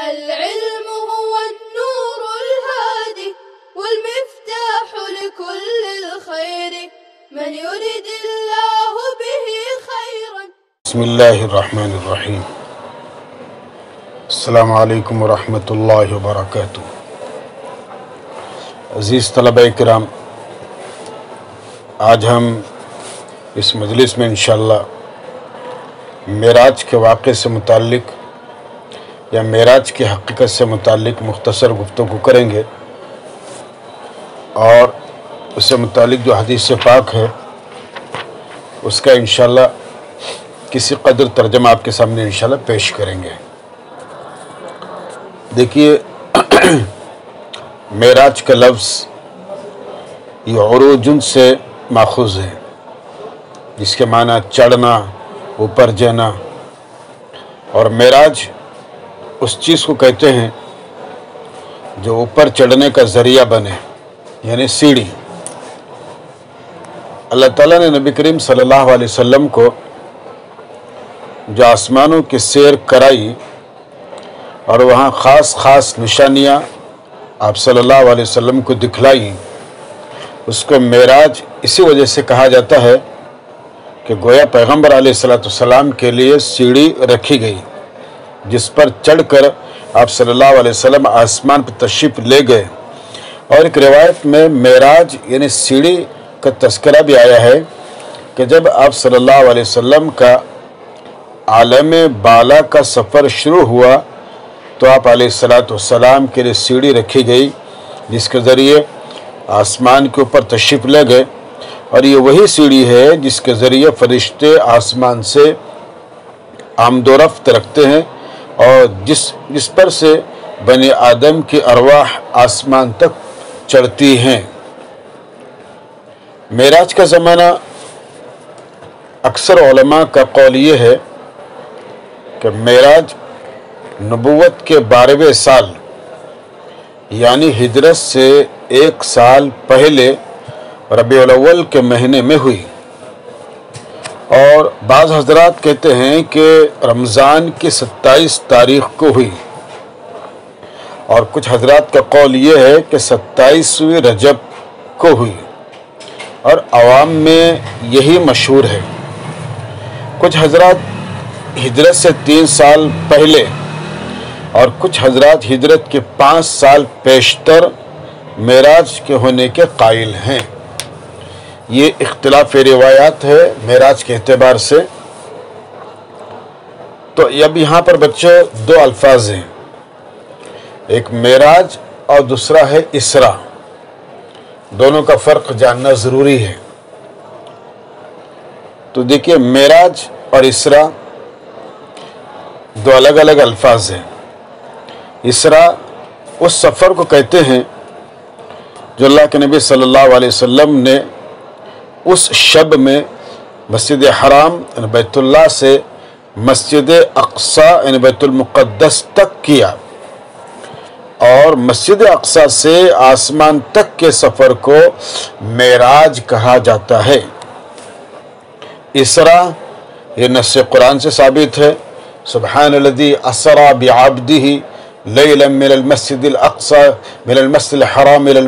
العلم هو النور الهادي والمفتاح لكل الخير من يريد الله به خيرا. بسم الله الرحمن الرحیم. السلام علیکم ورحمۃ اللہ وبرکاتہ. عزیز طلبہ کرام، آج ہم اس مجلس میں انشاءاللہ معراج کے واقعے سے متعلق یا معراج کی حقیقت سے متعلق مختصر گفتگو کریں گے، اور اس سے متعلق جو حدیث پاک ہے اس کا انشاءاللہ کسی قدر ترجمہ آپ کے سامنے انشاءاللہ پیش کریں گے. دیکھیے، معراج کا لفظ یہ عروجن سے ماخوذ ہے، جس کے معنی چڑھنا، اوپر جانا. اور معراج اس چیز کو کہتے ہیں جو اوپر چڑھنے کا ذریعہ بنے، یعنی سیڑھی. اللہ تعالیٰ نے نبی کریم صلی اللہ علیہ وسلم کو جو آسمانوں کی سیر کرائی اور وہاں خاص نشانیاں آپ صلی اللہ علیہ وسلم کو دکھلائی، اس کو معراج اسی وجہ سے کہا جاتا ہے کہ گویا پیغمبر علیہ السلام کے لیے سیڑھی رکھی گئی جس پر چڑھ کر آپ صلی اللہ علیہ وسلم آسمان پر تشریف لے گئے. اور ایک روایت میں معراج یعنی سیڑھی کا تذکرہ بھی آیا ہے کہ جب آپ صلی اللہ علیہ وسلم کا عالم بالا کا سفر شروع ہوا تو آپ علیہ السلام کے لیے سیڑھی رکھی گئی جس کے ذریعے آسمان کے اوپر تشریف لے گئے. اور یہ وہی سیڑھی ہے جس کے ذریعے فرشتے آسمان سے آمد و رفت رکھتے ہیں اور جس پر سے بنی آدم کی ارواح آسمان تک چڑھتی ہیں. معراج کا زمانہ اکثر علماء کا قول یہ ہے کہ معراج نبوت کے 12ویں سال یعنی ہجرت سے 1 سال پہلے ربیع الاول کے مہینے میں ہوئی. اور بعض حضرات کہتے ہیں کہ رمضان کی 27 تاریخ کو ہوئی، اور کچھ حضرات کا قول یہ ہے کہ 27ویں رجب کو ہوئی، اور عوام میں یہی مشہور ہے. کچھ حضرات ہجرت سے 3 سال پہلے اور کچھ حضرات ہجرت کے 5 سال پیشتر معراج کے ہونے کے قائل ہیں. یہ اختلاف روایات ہے معراج کے اعتبار سے. تو اب یہاں پر بچے 2 الفاظ ہیں، ایک معراج اور دوسرا ہے اسراء. دونوں کا فرق جاننا ضروری ہے. تو دیکھیے، معراج اور اسراء 2 الگ الگ الفاظ ہیں. اسراء اس سفر کو کہتے ہیں جو اللہ کے نبی صلی اللہ علیہ وسلم نے اس شب میں مسجد حرام یعنی بیت اللہ سے مسجد اقصی یعنی بیت المقدس تک کیا، اور مسجد اقصی سے آسمان تک کے سفر کو معراج کہا جاتا ہے. اسراء یہ نص قرآن سے ثابت ہے، سبحان الذی اسری بعبدہ لیلا من المسجد الاقصى من المسجد الحرام الى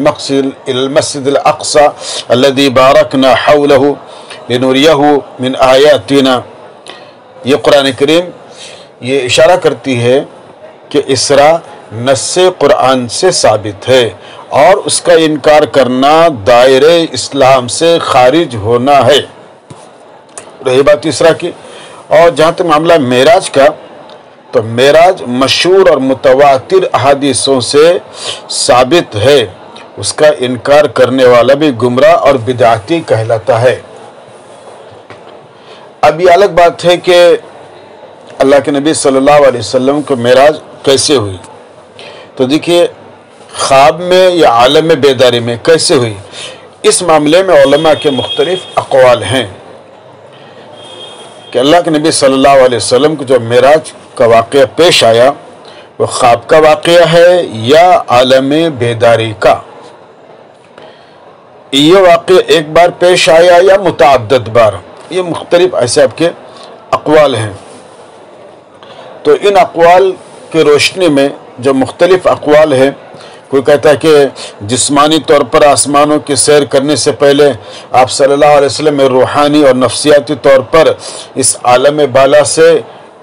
المسجد الاقصى الذي باركنا حوله لنريه من آیاتنا. یہ قرآن کریم یہ اشارہ کرتی ہے کہ اسراء نص قرآن سے ثابت ہے، اور اس کا انکار کرنا دائرہ اسلام سے خارج ہونا ہے. رہی بات اسراء کی. اور جہاں تک معاملہ معراج کا، تو معراج مشہور اور متواتر احادیثوں سے ثابت ہے. اس کا انکار کرنے والا بھی گمراہ اور بدعتی کہلاتا ہے. اب یہ الگ بات ہے کہ اللہ کے نبی صلی اللہ علیہ وسلم کو معراج کیسے ہوئی. تو دیکھیے، خواب میں یا عالم بیداری میں کیسے ہوئی، اس معاملے میں علماء کے مختلف اقوال ہیں کہ اللہ کے نبی صلی اللہ علیہ وسلم کو جو معراج کا واقعہ پیش آیا وہ خواب کا واقعہ ہے یا عالم بیداری کا. یہ واقعہ ایک بار پیش آیا یا متعدد بار، یہ مختلف ایسے آپ کے اقوال ہیں. تو ان اقوال کی روشنی میں جو مختلف اقوال ہیں، کوئی کہتا ہے کہ جسمانی طور پر آسمانوں کی سیر کرنے سے پہلے آپ صلی اللہ علیہ وسلم میں روحانی اور نفسیاتی طور پر اس عالم بالا سے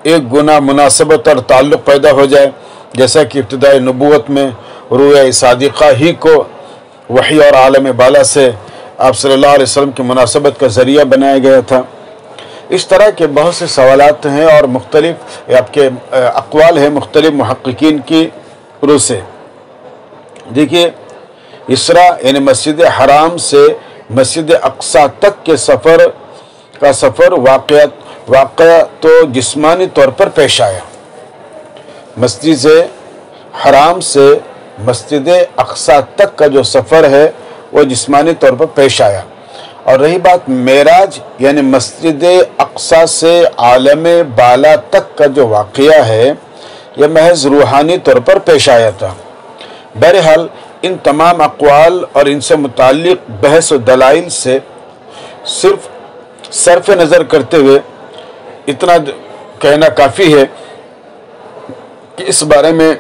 ایک گنا مناسبت اور تعلق پیدا ہو جائے، جیسا کہ ابتدائی نبوت میں روح صادقہ ہی کو وحی اور عالم بالا سے آپ صلی اللہ علیہ وسلم کی مناسبت کا ذریعہ بنایا گیا تھا۔ اس طرح کے بہت سے سوالات ہیں اور مختلف آپ کے اقوال ہیں مختلف محققین کی روح سے۔ دیکھیے، اسراء یعنی مسجد حرام سے مسجد اقصی تک کے سفر واقعہ تو جسمانی طور پر پیش آیا۔ مسجد حرام سے مسجد اقصی تک کا جو سفر ہے وہ جسمانی طور پر پیش آیا، اور رہی بات معراج یعنی مسجد اقصی سے عالم بالا تک کا جو واقعہ ہے یہ محض روحانی طور پر پیش آیا تھا۔ بہرحال ان تمام اقوال اور ان سے متعلق بحث و دلائل سے صرف صرف نظر کرتے ہوئے اتنا کہنا کافی ہے کہ اس بارے میں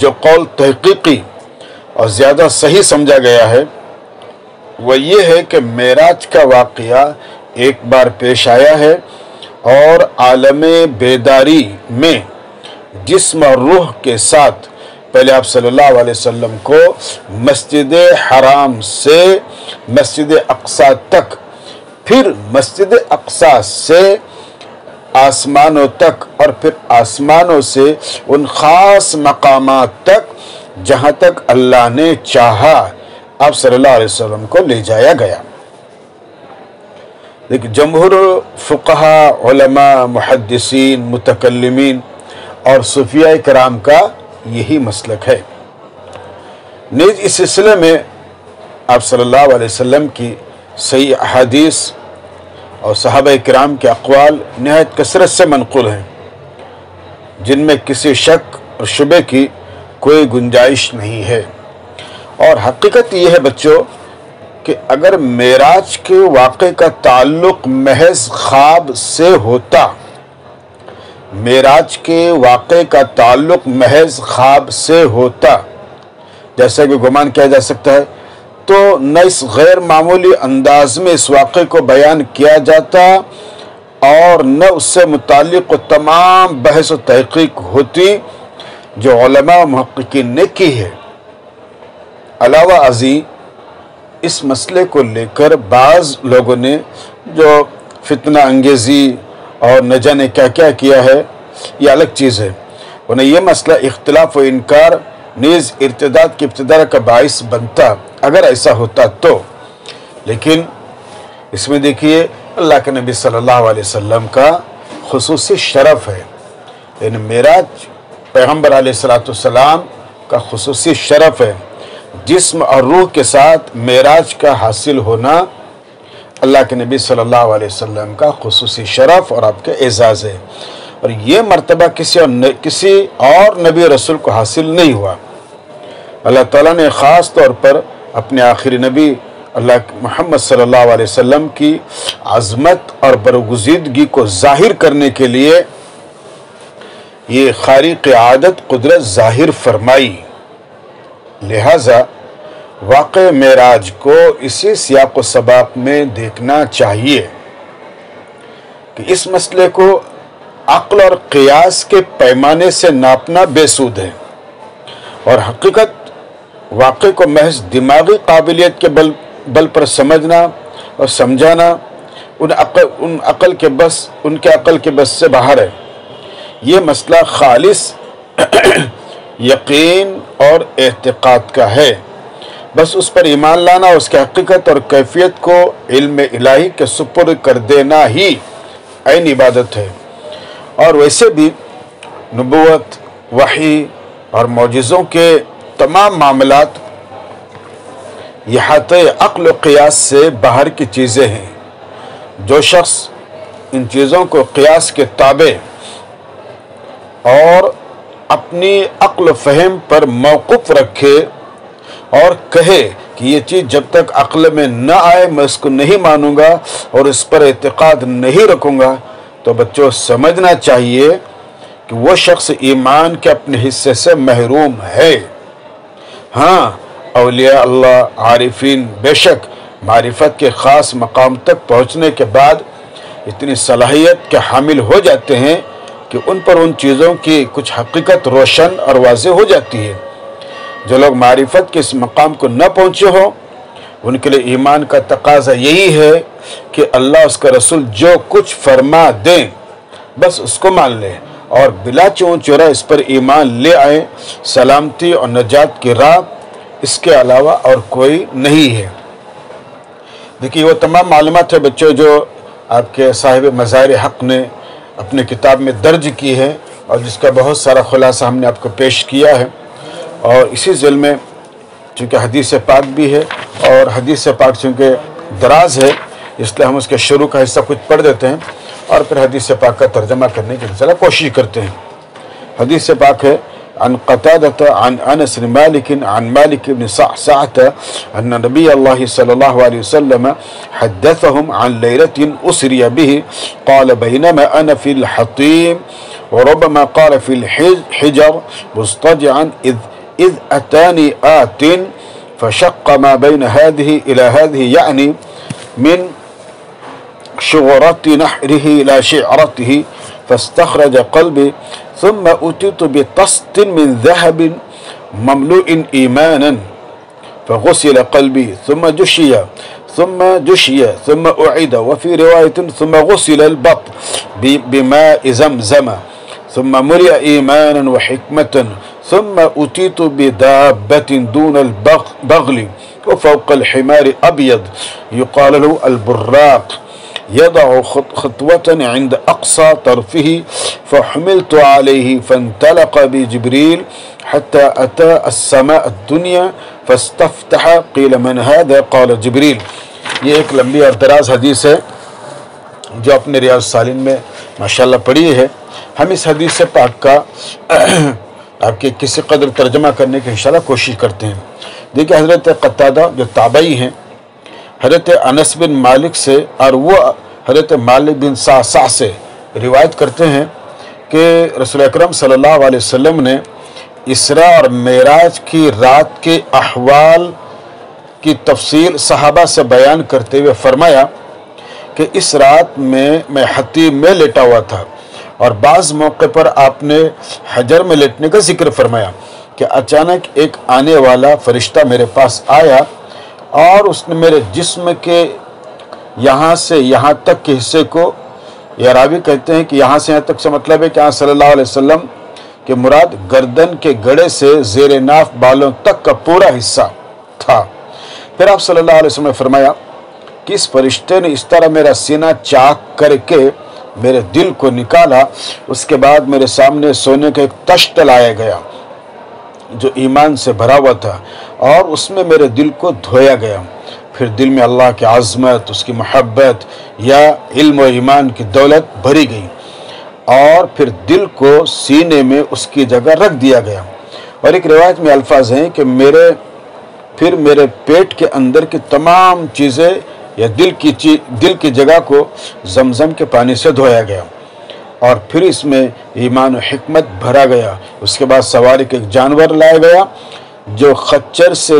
جو قول تحقیقی اور زیادہ صحیح سمجھا گیا ہے وہ یہ ہے کہ معراج کا واقعہ ایک بار پیش آیا ہے، اور عالم بیداری میں جسم اور روح کے ساتھ پہلے آپ صلی اللہ علیہ وسلم کو مسجد حرام سے مسجد اقصی تک، پھر مسجد اقصی سے آسمانوں تک، اور پھر آسمانوں سے ان خاص مقامات تک جہاں تک اللہ نے چاہا آپ صلی اللہ علیہ وسلم کو لے جایا گیا۔ لیکن جمہور فقہا، علماء، محدثین، متکلمین اور صوفیاء کرام کا یہی مسلک ہے۔ نیز اس سلسلے میں آپ صلی اللہ علیہ وسلم کی صحیح احادیث اور صحابہ کرام کے اقوال نہایت کثرت سے منقول ہیں، جن میں کسی شک اور شبے کی کوئی گنجائش نہیں ہے۔ اور حقیقت یہ ہے بچوں کہ اگر معراج کے واقعے کا تعلق محض خواب سے ہوتا، معراج کے واقعے کا تعلق محض خواب سے ہوتا جیسا کہ گمان کیا جا سکتا ہے، تو نہ اس غیر معمولی انداز میں اس واقعے کو بیان کیا جاتا اور نہ اس سے متعلق وہ تمام بحث و تحقیق ہوتی جو علماء و محققین نے کی ہے۔ علاوہ ازیں اس مسئلے کو لے کر بعض لوگوں نے جو فتنہ انگیزی اور نہ جانے کیا کیا کیا ہے، یہ الگ چیز ہے، انہیں یہ مسئلہ اختلاف و انکار نیز ارتداد کی ابتدا کا باعث بنتا اگر ایسا ہوتا تو۔ لیکن اس میں دیکھیے اللہ کے نبی صلی اللہ علیہ وسلم کا خصوصی شرف ہے، یعنی معراج پیغمبر علیہ السلام کا خصوصی شرف ہے۔ جسم اور روح کے ساتھ معراج کا حاصل ہونا اللہ کے نبی صلی اللہ علیہ وسلم کا خصوصی شرف اور آپ کے اعزاز ہے، اور یہ مرتبہ کسی اور نبی رسول کو حاصل نہیں ہوا۔ اللہ تعالیٰ نے خاص طور پر اپنے آخری نبی اللہ محمد صلی اللہ علیہ وسلم کی عظمت اور برگزیدگی کو ظاہر کرنے کے لیے یہ خارق عادت قدرت ظاہر فرمائی، لہذا واقع معراج کو اسی سیاق و سباق میں دیکھنا چاہیے کہ اس مسئلے کو عقل اور قیاس کے پیمانے سے ناپنا بے سود ہے، اور حقیقت واقع کو محض دماغی قابلیت کے بل پر سمجھنا اور سمجھانا ان کے عقل کے بس سے باہر ہے۔ یہ مسئلہ خالص یقین اور اعتقاد کا ہے، بس اس پر ایمان لانا، اس کی حقیقت اور کیفیت کو علم الہی کے سپرد کر دینا ہی عین عبادت ہے۔ اور ویسے بھی نبوت، وحی اور معجزوں کے تمام معاملات احاطہ عقل و قیاس سے باہر کی چیزیں ہیں۔ جو شخص ان چیزوں کو قیاس کے تابع اور اپنی عقل و فہم پر موقف رکھے اور کہے کہ یہ چیز جب تک عقل میں نہ آئے میں اس کو نہیں مانوں گا اور اس پر اعتقاد نہیں رکھوں گا، تو بچوں سمجھنا چاہیے کہ وہ شخص ایمان کے اپنے حصے سے محروم ہے۔ ہاں اولیاء اللہ عارفین بے شک معرفت کے خاص مقام تک پہنچنے کے بعد اتنی صلاحیت کے حامل ہو جاتے ہیں کہ ان پر ان چیزوں کی کچھ حقیقت روشن اور واضح ہو جاتی ہے۔ جو لوگ معرفت کے اس مقام کو نہ پہنچے ہوں ان کے لیے ایمان کا تقاضا یہی ہے کہ اللہ اس کا رسول جو کچھ فرما دیں بس اس کو مان لیں اور بلا چون چورا اس پر ایمان لے آئیں۔ سلامتی اور نجات کی راہ اس کے علاوہ اور کوئی نہیں ہے۔ دیکھیے وہ تمام معلومات ہے بچوں جو آپ کے صاحب مظاہر حق نے اپنے کتاب میں درج کی ہے اور جس کا بہت سارا خلاصہ ہم نے آپ کو پیش کیا ہے، اور اسی ذیل میں چونکہ حدیث پاک بھی ہے اور حدیث پاک چونکہ دراز ہے اس لیے ہم اس کے شروع کا حصہ کچھ پڑھ دیتے ہیں اور پھر حدیث پاک کا ترجمہ کرنے کی انشاءاللہ کوشش کرتے ہیں۔ حدیث پاک ہے عن قتادة عن انس مالك عن مالك بن صعصعة ان نبي الله صلى الله عليه وسلم حدثهم عن ليلة اسري به قال بينما انا في الحطيم وربما قال في الحجر مضطجعا اذ اتاني آت فشق ما بين هذه الى هذه يعني من شغرة نحره الى شعرته فاستخرج قلبي ثم أتيت بطست من ذهب مملوء إيمانا فغسل قلبي ثم جشي ثم أعيد وفي رواية ثم غسل البطن بماء زمزم ثم ملئ إيمانا وحكمة ثم أتيت بدابة دون البغل وفوق الحمار أبيض يقال له البراق يضع خطوة عند أقصى طرفه فحملت عليه فانطلق بجبريل حتى أتى السماء الدنيا فاستفتح قيل من هذا قال جبريل۔ یہ ایک لمبی اور دراز حدیث ہے جو اپنے ریاض الصالحین میں ماشاءاللہ پڑھی ہے۔ ہم اس حدیث پاک کا آپ کے کسی قدر ترجمہ کرنے کی انشاءاللہ کوشش کرتے ہیں۔ دیکھیں حضرت قتادہ جو تابعی ہیں حضرت انس بن مالک سے اور وہ حضرت مالک بن صعصع سے روایت کرتے ہیں کہ رسول اکرم صلی اللہ علیہ وسلم نے اسراء اور معراج کی رات کے احوال کی تفصیل صحابہ سے بیان کرتے ہوئے فرمایا کہ اس رات میں حتیم میں لیٹا ہوا تھا اور بعض موقع پر آپ نے حجر میں لیٹنے کا ذکر فرمایا کہ اچانک ایک آنے والا فرشتہ میرے پاس آیا اور اس نے میرے جسم کے یہاں سے یہاں تک کے حصے کو، یا راوی کہتے ہیں کہ یہاں سے یہاں تک سے مطلب ہے کہ آپ صلی اللہ علیہ وسلم کے مراد گردن کے گڑے سے زیر ناف بالوں تک کا پورا حصہ تھا۔ پھر آپ صلی اللہ علیہ وسلم نے فرمایا کہ اس فرشتے نے اس طرح میرا سینہ چاک کر کے میرے دل کو نکالا، اس کے بعد میرے سامنے سونے کا ایک تشت لایا گیا جو ایمان سے بھرا ہوا تھا اور اس میں میرے دل کو دھویا گیا۔ پھر دل میں اللہ کی عظمت، اس کی محبت یا علم و ایمان کی دولت بھری گئی اور پھر دل کو سینے میں اس کی جگہ رکھ دیا گیا۔ اور ایک روایت میں الفاظ ہیں کہ میرے پیٹ کے اندر کی تمام چیزیں یا دل کی جگہ کو زمزم کے پانی سے دھویا گیا اور پھر اس میں ایمان و حکمت بھرا گیا۔ اس کے بعد سواری کے ایک جانور لایا گیا جو خچر سے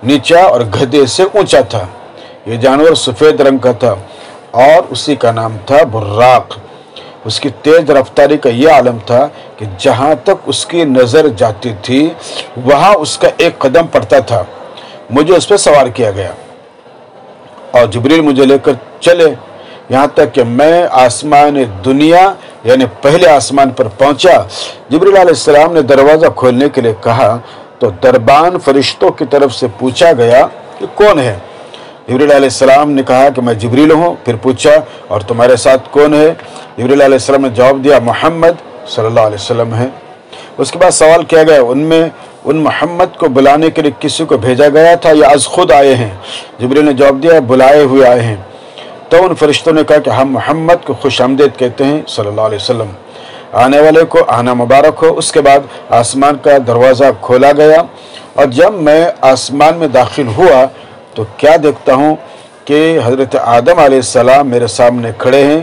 نیچا اور گدھے سے اونچا تھا۔ یہ جانور سفید رنگ کا تھا اور اسی کا نام تھا براق۔ اس کی تیز رفتاری کا یہ عالم تھا کہ جہاں تک اس کی نظر جاتی تھی وہاں اس کا ایک قدم پڑتا تھا۔ مجھے اس پہ سوار کیا گیا اور جبریل مجھے لے کر چلے یہاں تک کہ میں آسمان دنیا یعنی پہلے آسمان پر پہنچا۔ جبریل علیہ السلام نے دروازہ کھولنے کے لیے کہا تو دربان فرشتوں کی طرف سے پوچھا گیا کہ کون ہے؟ جبریل علیہ السلام نے کہا کہ میں جبریل ہوں۔ پھر پوچھا اور تمہارے ساتھ کون ہے؟ جبریل علیہ السلام نے جواب دیا محمد صلی اللہ علیہ وسلم ہے۔ اس کے بعد سوال کیا گیا ان محمد کو بلانے کے لیے کسی کو بھیجا گیا تھا یا از خود آئے ہیں؟ جبریل نے جواب دیا بلائے ہوئے آئے ہیں۔ تو ان فرشتوں نے کہا کہ ہم محمد کو خوش آمدید کہتے ہیں صلی اللہ علیہ وسلم، آنے والے کو آنا مبارک ہو۔ اس کے بعد آسمان کا دروازہ کھولا گیا اور جب میں آسمان میں داخل ہوا تو کیا دیکھتا ہوں کہ حضرت آدم علیہ السلام میرے سامنے کھڑے ہیں۔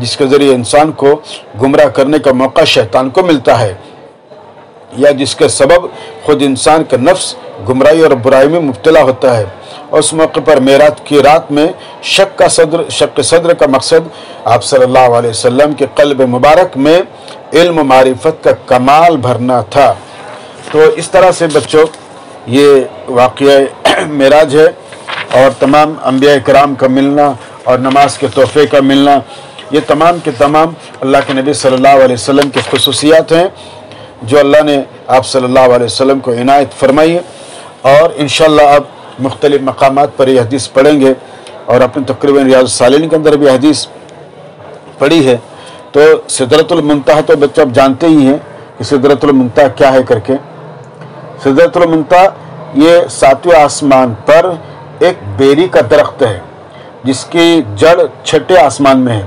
جس کے ذریعے انسان کو گمراہ کرنے کا موقع شیطان کو ملتا ہے، یا جس کے سبب خود انسان کا نفس گمراہی اور برائی میں مبتلا ہوتا ہے۔ اس موقع پر معراج کی رات میں شق صدر کا مقصد آپ صلی اللہ علیہ وسلم کے قلب مبارک میں علم و معرفت کا کمال بھرنا تھا۔ تو اس طرح سے بچوں یہ واقعہ معراج ہے، اور تمام انبیاء کرام کا ملنا اور نماز کے تحفے کا ملنا، یہ تمام کے تمام اللہ کے نبی صلی اللہ علیہ وسلم کی خصوصیات ہیں جو اللہ نے آپ صلی اللہ علیہ وسلم کو عنایت فرمائی ہے۔ اور انشاءاللہ اب مختلف مقامات پر یہ حدیث پڑھیں گے، اور اپنے تقریباً ریاض الصالحین کے اندر بھی حدیث پڑھی ہے۔ تو سدرۃ المنتہا تو بچہ اب جانتے ہی ہیں کہ سدرۃ المنتہا کیا ہے کر کے۔ سدرۃ المنتہا یہ 7ویں آسمان پر ایک بیری کا درخت ہے جس کی جڑ 6 آسمان میں ہے۔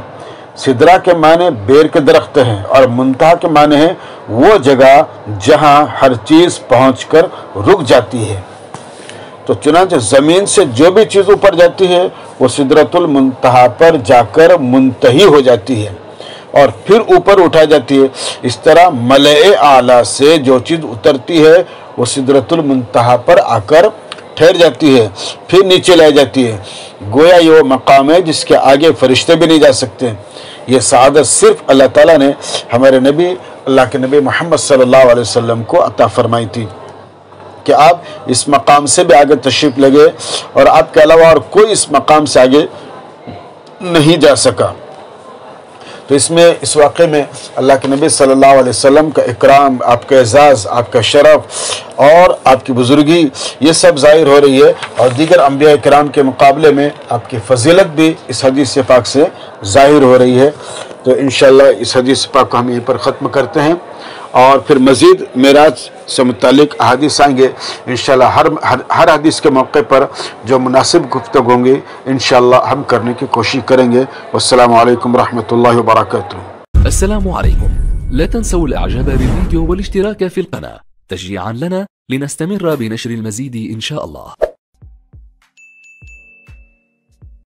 سدرہ کے معنی بیر کے درخت ہیں، اور منتہا کے معنی ہے وہ جگہ جہاں ہر چیز پہنچ کر رک جاتی ہے۔ تو چنانچہ زمین سے جو بھی چیز اوپر جاتی ہے وہ سدرۃ المنتہا پر جا کر منتہی ہو جاتی ہے اور پھر اوپر اٹھا جاتی ہے۔ اس طرح ملأ اعلیٰ سے جو چیز اترتی ہے وہ سدرۃ المنتہا پر آ کر ٹھہر جاتی ہے، پھر نیچے لائی جاتی ہے۔ گویا یہ وہ مقام ہے جس کے آگے فرشتے بھی نہیں جا سکتے۔ یہ سعادت صرف اللہ تعالیٰ نے ہمارے نبی اللہ کے نبی محمد صلی اللہ علیہ وسلم کو عطا فرمائی تھی کہ آپ اس مقام سے بھی آگے تشریف لے گئے، اور آپ کے علاوہ اور کوئی اس مقام سے آگے نہیں جا سکا۔ تو اس واقعے میں اللہ کے نبی صلی اللہ علیہ وسلم کا اکرام، آپ کا اعزاز، آپ کا شرف اور آپ کی بزرگی یہ سب ظاہر ہو رہی ہے، اور دیگر انبیاء کرام کے مقابلے میں آپ کی فضیلت بھی اس حدیث پاک سے ظاہر ہو رہی ہے۔ تو انشاءاللہ اس حدیث پاک کو ہم یہیں پر ختم کرتے ہیں، اور پھر مزید معراج سے متعلق احادیث آئیں گے انشاءاللہ۔ ہر حدیث کے موقع پر جو مناسب گفتگو ہوں گے انشاءاللہ ہم کرنے کی کوشش کریں گے۔ والسلام علیکم ورحمۃ اللہ وبرکاتہ۔ السلام عليكم. لا تنسوا الاعجاب بالفيديو والاشتراك في القناة تشجيعا لنا لنستمر بنشر المزيد إن شاء الله.